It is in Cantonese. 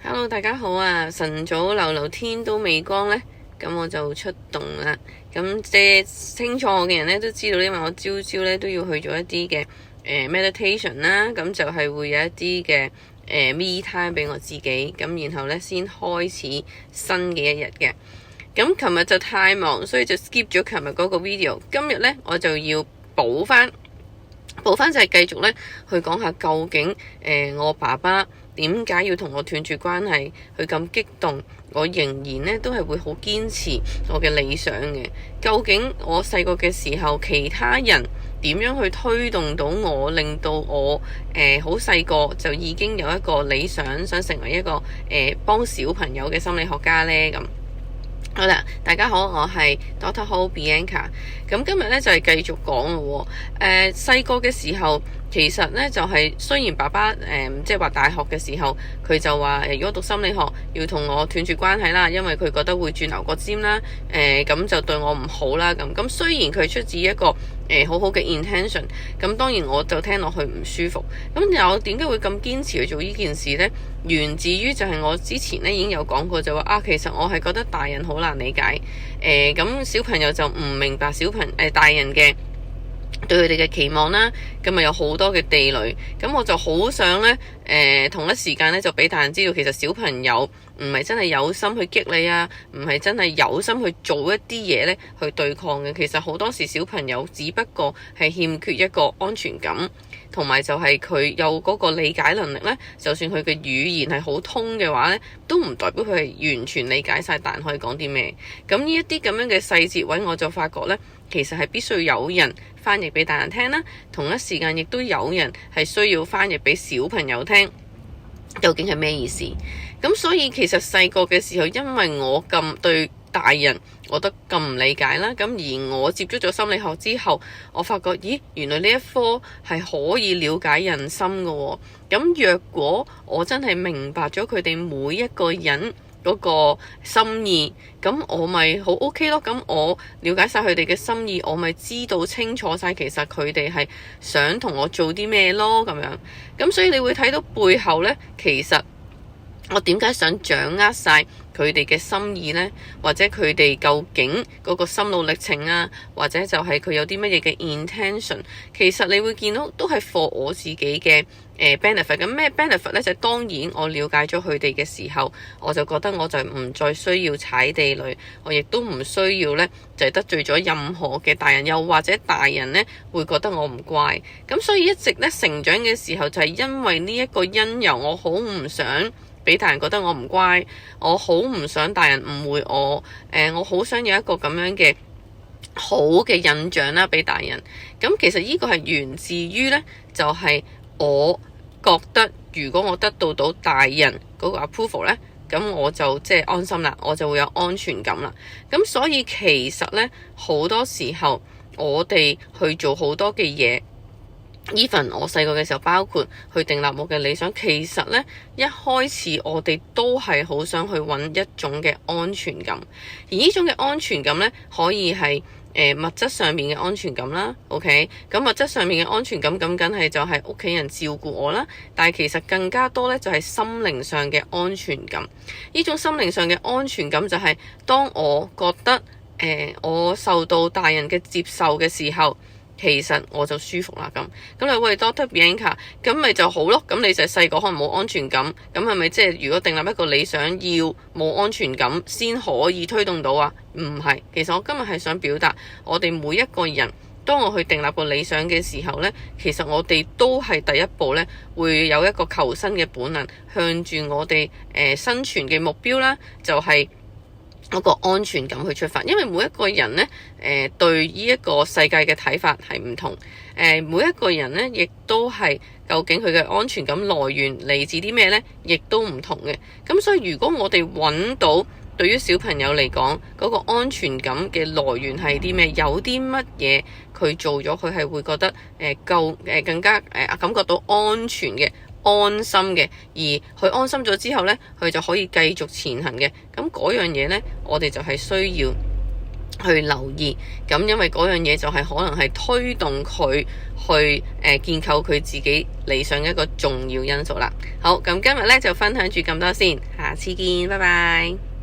Hello，大家好啊！晨早流天都未光呢，咁我就出動啦。咁清楚我嘅人呢都知道，因為我朝朝呢都要去做一啲嘅meditation 啦，咁就係會有一啲嘅me time 俾我自己，咁然後呢先開始新嘅一日嘅。咁琴日就太忙，所以就 skip 咗琴日嗰個 video。今日呢，我就要補翻就係繼續呢去講下究竟我爸爸點解要同我斷絕關係，佢咁激動，我仍然呢都係會好堅持我嘅理想嘅。究竟我細個嘅時候，其他人點樣去推動到我，令到我好細個就已經有一個理想，想成為一個幫小朋友嘅心理學家呢？咁好啦，大家好，我係 Dr. Ho Bianca。咁今日咧就係繼續講咯。細個嘅時候，其實咧就係雖然爸爸即係話大學嘅時候，佢就話如果讀心理學要同我斷絕關係啦，因為佢覺得會轉牛角尖啦，咁就對我唔好啦。咁雖然佢出自一個好好嘅 intention， 咁當然我就聽落去唔舒服。咁我點解會咁堅持去做呢件事呢？源自於就係我之前咧已經有講過，就話其實我係覺得大人好難理解，咁小朋友就唔明白大人嘅對佢哋嘅期望啦，咁咪有好多嘅地雷，咁我就好想呢，同一時間呢，就俾大人知道，其實小朋友唔係真係有心去激你啊，唔係真係有心去做一啲嘢呢去對抗嘅。其實好多時小朋友只不過係欠缺一個安全感，同埋就係佢有嗰個理解能力呢。就算佢嘅語言係好通嘅話呢，都唔代表佢係完全理解晒大人可以講啲咩。咁呢一啲咁樣嘅細節位，我就發覺呢，其實係必須有人翻譯俾大人聽啦，同一時間亦都有人係需要翻譯俾小朋友聽，究竟係咩意思？咁所以其實細個嘅時候，因為我咁對大人我都咁唔理解啦，咁而我接觸咗心理學之後，我發覺原來呢一科係可以了解人心㗎喎。咁若果我真係明白咗佢哋每一個人嗰個心意，咁我咪好 OK 咯。咁我了解晒佢哋嘅心意，我咪知道清楚晒其實佢哋係想同我做啲咩咯，咁樣。咁所以你會睇到背後呢，其實我點解想掌握晒佢哋嘅心意呢？或者佢哋究竟嗰個心路歷程啊，或者就係佢有啲乜嘢嘅 intention， 其實你會見到都係 for 我自己嘅benefit。咁咩 benefit 呢？就係當然我了解咗佢哋嘅時候，我就覺得我就唔再需要踩地雷，我亦都唔需要呢，就係得罪咗任何嘅大人，又或者大人呢會覺得我唔乖。咁所以一直呢成長嘅時候，就係因為呢一個因由，我好唔想俾大人覺得我唔乖，我好唔想大人誤會我，我好想有一個咁樣嘅好嘅印象啦，俾大人。咁其實呢個係源自於呢，就係我覺得如果我得到大人嗰個 approval 呢，咁我就即係安心啦，我就會有安全感啦。咁所以其實呢，好多時候我哋去做好多嘅嘢，even 我細個嘅時候，包括去訂立我嘅理想，其實呢，一開始我哋都係好想去揾一種嘅安全感，而呢種嘅安全感呢，可以係物質上面嘅安全感啦。OK， 咁物質上面嘅安全感咁梗係就係屋企人照顧我啦，但係其實更加多呢，就係心靈上嘅安全感。呢種心靈上嘅安全感就係當我覺得我受到大人嘅接受嘅時候，其實我就舒服啦。咁你喂 Dr. Bianca， 咁咪就好咯。咁你就細個可能冇安全感，咁係咪即係如果訂立一個理想要冇安全感先可以推動到啊？唔係，其實我今日係想表達，我哋每一個人當我去訂立個理想嘅時候呢，其實我哋都係第一步呢，會有一個求生嘅本能，向住我哋生存嘅目標啦，就係嗰個安全感去出發。因為每一個人呢，對呢一個世界嘅睇法係唔同，每一個人呢，亦都係究竟佢嘅安全感來源嚟自啲咩呢，亦都唔同嘅。咁所以如果我哋揾到對於小朋友嚟講嗰個安全感嘅來源係啲咩，有啲乜嘢佢做咗佢係會覺得更加感覺到安全嘅，安心嘅，而佢安心咗之後呢，佢就可以繼續前行嘅。咁嗰樣嘢呢，我哋就係需要去留意。咁因為嗰樣嘢就係可能係推動佢去建構佢自己理想嘅一個重要因素啦。好，咁今日呢就分享住咁多先。下次見，拜拜。